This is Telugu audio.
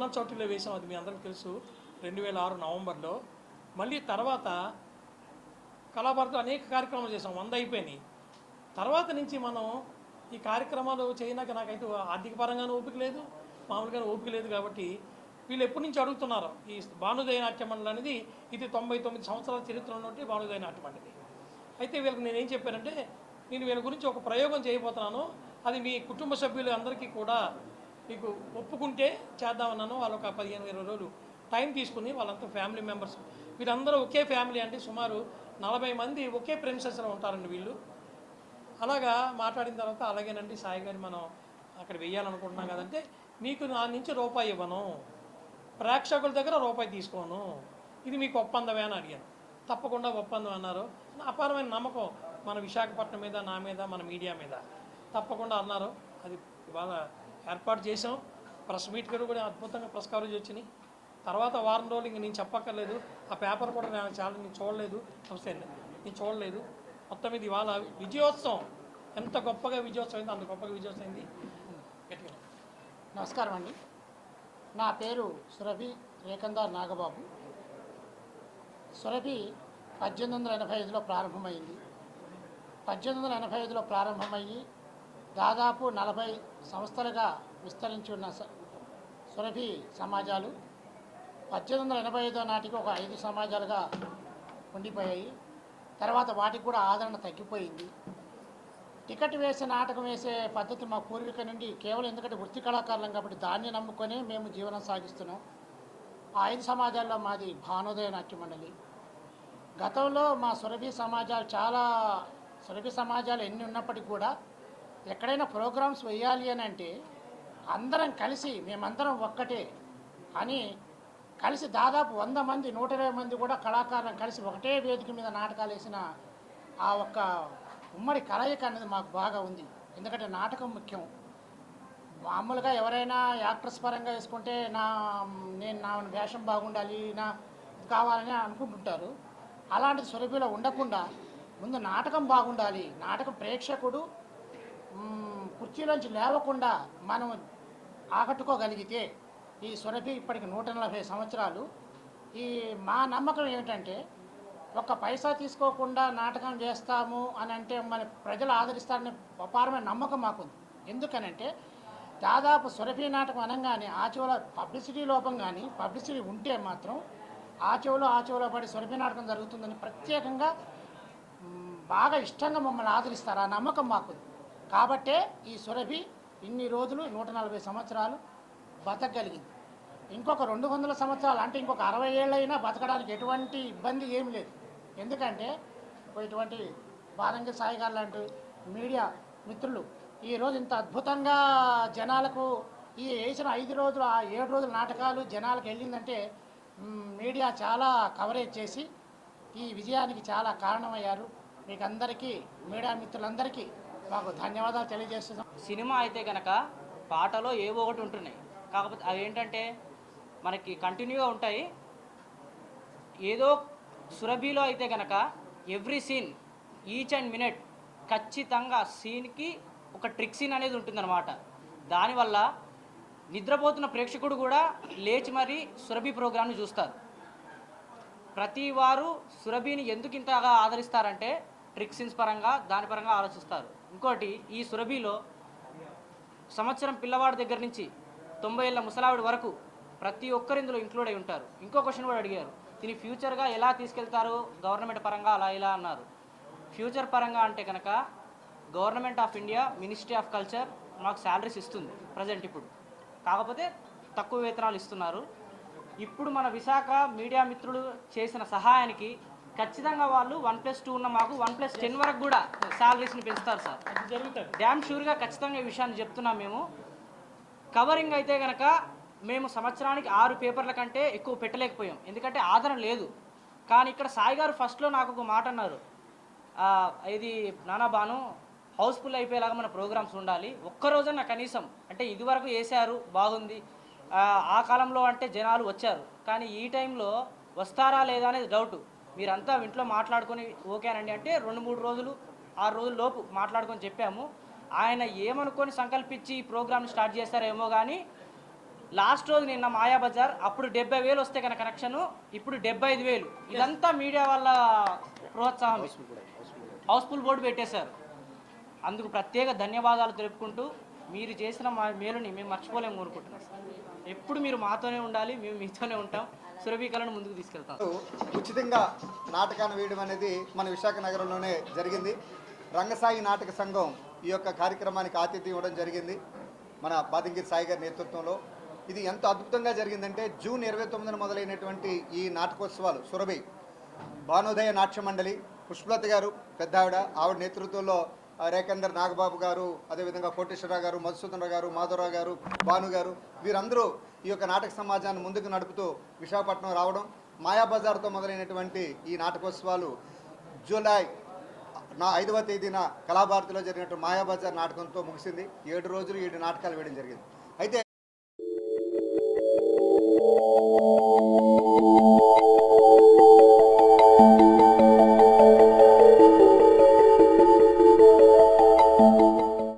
హనుమాన్ చౌటిలో వేసాం, అది మీ అందరికీ తెలుసు, 2006 నవంబర్లో. మళ్ళీ తర్వాత కళాభారతిలో అనేక కార్యక్రమాలు చేసాం, 100 అయిపోయినాయి. తర్వాత నుంచి మనం ఈ కార్యక్రమాలు చేయనాక నాకైతే ఆర్థిక పరంగానూ ఓపిక లేదు, మామూలుగానే ఓపిక లేదు. కాబట్టి వీళ్ళు ఎప్పటి నుంచి అడుగుతున్నారు ఈ భానుదయ నాట్య మండలి అనేది, ఇది 99 సంవత్సరాల చరిత్ర ఉన్నట్టు భానుదయ నాట్య మండలి. అయితే వీళ్ళకి నేనేం చెప్పానంటే, నేను వీళ్ళ గురించి ఒక ప్రయోగం చేయబోతున్నాను, అది మీ కుటుంబ సభ్యులు అందరికీ కూడా మీకు ఒప్పుకుంటే చేద్దామన్నాను. వాళ్ళు ఒక 15-20 రోజులు టైం తీసుకుని వాళ్ళంతా ఫ్యామిలీ మెంబర్స్, వీళ్ళందరూ ఒకే ఫ్యామిలీ అంటే సుమారు 40 మంది ఒకే ప్రెమిసెస్లో ఉంటారండి వీళ్ళు. అలాగా మాట్లాడిన తర్వాత, అలాగేనండి సాయి గారి మనం అక్కడ వెయ్యాలనుకుంటున్నాం కదంటే, మీకు నా నుంచి రూపాయి ఇవ్వను, ప్రేక్షకుల దగ్గర రూపాయి తీసుకోను, ఇది మీకు ఒప్పందమే అని అడిగాను. తప్పకుండా ఒప్పందం అన్నారు. అపారమైన నమ్మకం మన విశాఖపట్నం మీద, నా మీద, మన మీడియా మీద. తప్పకుండా అన్నారు. అది ఇవాళ ఏర్పాటు చేసాం. ప్రెస్ మీట్ కూడా అద్భుతంగా ప్రెస్ కవరేజ్ వచ్చినాయి. తర్వాత వారం రోజులు ఇంక నేను చెప్పక్కర్లేదు, ఆ పేపర్ కూడా నేను చూడలేదు, నమస్తే అండి, నేను చూడలేదు. మొత్తం ఇది ఇవాళ విజయోత్సవం, ఎంత గొప్పగా విజయోత్సవం అయింది, అంత గొప్పగా విజయోత్సవం అయింది. నమస్కారం అండి, నా పేరు సురభి రేకందార్ నాగబాబు. సురభి 1885లో ప్రారంభమైంది. 1885లో ప్రారంభమయ్యి దాదాపు 40 సంవత్సరాలుగా విస్తరించి ఉన్న సురభి సమాజాలు 1885 నాటికి ఒక 5 సమాజాలుగా ఉండిపోయాయి. తర్వాత వాటికి కూడా ఆదరణ తగ్గిపోయింది. టికెట్ వేసే నాటకం వేసే పద్ధతి మా పూర్వీకుల నుండి కేవలం, ఎందుకంటే వృత్తి కళాకారులం కాబట్టి దాన్ని నమ్ముకొని మేము జీవనం సాగిస్తున్నాం. ఆ 5 సమాజాల్లో మాది భానుదయ నాట్య మండలి. గతంలో మా సురభి సమాజాలు ఎన్ని ఉన్నప్పటికీ కూడా ఎక్కడైనా ప్రోగ్రామ్స్ వేయాలి అని అంటే అందరం కలిసి, మేమందరం ఒక్కటే అని కలిసి దాదాపు 100 మంది 120 మంది కూడా కళాకారులను కలిసి ఒకటే వేదిక మీద నాటకాలు వేసిన ఆ ఒక్క ఉమ్మడి కలయిక అనేది మాకు బాగా ఉంది. ఎందుకంటే నాటకం ముఖ్యం. మామూలుగా ఎవరైనా యాక్టర్స్ పరంగా వేసుకుంటే నా వేషం బాగుండాలి, నా కావాలని అనుకుంటుంటారు. అలాంటిది సురభిలో ఉండకుండా ముందు నాటకం బాగుండాలి, నాటకం ప్రేక్షకుడు కుర్చీలోంచి లేవకుండా మనం ఆకట్టుకోగలిగితే ఈ సురభి ఇప్పటికి 140 సంవత్సరాలు. ఈ మా నమ్మకం ఏమిటంటే, ఒక్క పైసా తీసుకోకుండా నాటకం చేస్తాము అని అంటే మన ప్రజలు ఆదరిస్తారనే అపారమైన నమ్మకం మాకుంది. ఎందుకనంటే దాదాపు సురభి నాటకం అనగానే ఆ చెవులో పబ్లిసిటీ లోపం, కానీ పబ్లిసిటీ ఉంటే మాత్రం ఆ చెవులో పడి సురభి నాటకం జరుగుతుందని ప్రత్యేకంగా బాగా ఇష్టంగా మమ్మల్ని ఆదరిస్తారు. ఆ నమ్మకం మాకుంది. కాబట్టే ఈ సురభి ఇన్ని రోజులు 140 సంవత్సరాలు బతకగలిగింది. ఇంకొక 200 సంవత్సరాలు అంటే ఇంకొక 60 ఏళ్ళైనా బతకడానికి ఎటువంటి ఇబ్బంది ఏమి లేదు. ఎందుకంటే ఇటువంటి బారంగి సాయి గారు లాంటి మీడియా మిత్రులు ఈరోజు ఇంత అద్భుతంగా జనాలకు ఈ వేసిన 5 రోజులు 7 రోజుల నాటకాలు జనాలకు వెళ్ళిందంటే మీడియా చాలా కవరేజ్ చేసి ఈ విజయానికి చాలా కారణమయ్యారు. మీకు అందరికీ, మీడియా మిత్రులందరికీ మాకు ధన్యవాదాలు తెలియజేస్తున్నాం. సినిమా అయితే కనుక పాటలో ఏవో ఒకటి ఉంటున్నాయి, కాకపోతే అవి ఏంటంటే మనకి కంటిన్యూగా ఉంటాయి. ఏదో సురభిలో అయితే కనుక every scene, each and minute ఖచ్చితంగా సీన్కి ఒక ట్రిక్ సీన్ అనేది ఉంటుందన్నమాట. దానివల్ల నిద్రపోతున్న ప్రేక్షకుడు కూడా లేచి మరీ సురభి ప్రోగ్రామ్ని చూస్తారు. ప్రతి వారు సురభిని ఎందుకు ఇంతగా ఆదరిస్తారంటే ట్రిక్ సీన్స్ పరంగా, దాని పరంగా ఆలోచిస్తారు. ఇంకోటి, ఈ సురభిలో సంవత్సరం పిల్లవాడి దగ్గర నుంచి 90 ఏళ్ళ ముసలావిడి వరకు ప్రతి ఒక్కరు ఇందులో ఇంక్లూడ్ అయి ఉంటారు. ఇంకో క్వశ్చన్ కూడా అడిగారు, దీన్ని ఫ్యూచర్గా ఎలా తీసుకెళ్తారు గవర్నమెంట్ పరంగా, అలా ఇలా అన్నారు. ఫ్యూచర్ పరంగా అంటే కనుక government of India, ministry of culture మాకు శాలరీస్ ఇస్తుంది ప్రజెంట్ ఇప్పుడు, కాకపోతే తక్కువ వేతనాలు ఇస్తున్నారు. ఇప్పుడు మన విశాఖ మీడియా మిత్రులు చేసిన సహాయానికి ఖచ్చితంగా వాళ్ళు 1+2 ఉన్న మాకు 1+10 వరకు కూడా శాలరీస్ని పెంచుతారు సార్. డ్యామ్ షూర్గా ఖచ్చితంగా ఈ విషయాన్ని చెప్తున్నాం. మేము కవరింగ్ అయితే కనుక మేము సంవత్సరానికి 6 పేపర్ల కంటే ఎక్కువ పెట్టలేకపోయాం, ఎందుకంటే ఆదరణ లేదు. కానీ ఇక్కడ సాయి గారు ఫస్ట్లో నాకు ఒక మాట అన్నారు, ఇది నానా బాను హౌస్ఫుల్ అయిపోయేలాగా మన ప్రోగ్రామ్స్ ఉండాలి, ఒక్కరోజన్నా కనీసం, అంటే ఇదివరకు వేశారు బాగుంది, ఆ కాలంలో అంటే జనాలు వచ్చారు, కానీ ఈ టైంలో వస్తారా లేదా అనేది డౌట్. మీరంతా ఇంట్లో మాట్లాడుకొని ఓకేనండి అంటే 2-3 రోజులు 6 రోజుల లోపు మాట్లాడుకొని చెప్పాము. ఆయన ఏమనుకొని సంకల్పించి ఈ ప్రోగ్రామ్ని స్టార్ట్ చేస్తారేమో కానీ లాస్ట్ రోజు నిన్న మాయాబజార్ అప్పుడు 70,000 వస్తే కనుక కనెక్షను ఇప్పుడు 75,000. ఇదంతా మీడియా వాళ్ళ ప్రోత్సాహం. హౌస్ఫుల్ బోర్డు పెట్టేశారు. అందుకు ప్రత్యేక ధన్యవాదాలు తెలుపుకుంటూ మీరు చేసిన మా మేలుని మేము మర్చిపోలేము కోరుకుంటున్నాం సార్. ఎప్పుడు మీరు మాతోనే ఉండాలి, మేము మీతోనే ఉంటాం. సురభికలను ముందుకు తీసుకెళ్తాం. ఉచితంగా నాటకాన్ని వేయడం అనేది మన విశాఖ నగరంలోనే జరిగింది. రంగసాయి నాటక సంఘం ఈ యొక్క కార్యక్రమానికి ఆతిథ్యం ఇవ్వడం జరిగింది మన బాదంగిరి సాయి గారి నేతృత్వంలో. ఇది ఎంత అద్భుతంగా జరిగిందంటే జూన్ 29న మొదలైనటువంటి ఈ నాటకోత్సవాలు సురభి భానోదయ నాట్య మండలి పుష్పలత గారు పెద్ద ఆవిడ నేతృత్వంలో రేఖేందర్ నాగబాబు గారు, అదేవిధంగా కోటేశ్వరరావు గారు, మధుసూదనరావు గారు, మాధవరావు గారు, భాను గారు, వీరందరూ ఈ యొక్క నాటక సమాజాన్ని ముందుకు నడుపుతూ విశాఖపట్నం రావడం, మాయాబజార్తో మొదలైనటువంటి ఈ నాటకోత్సవాలు జూలై 5వ తేదీన కళాభారతిలో జరిగినటువంటి మాయాబజార్ నాటకంతో ముగిసింది. 7 రోజులు 7 నాటకాలు వేయడం జరిగింది. అయితే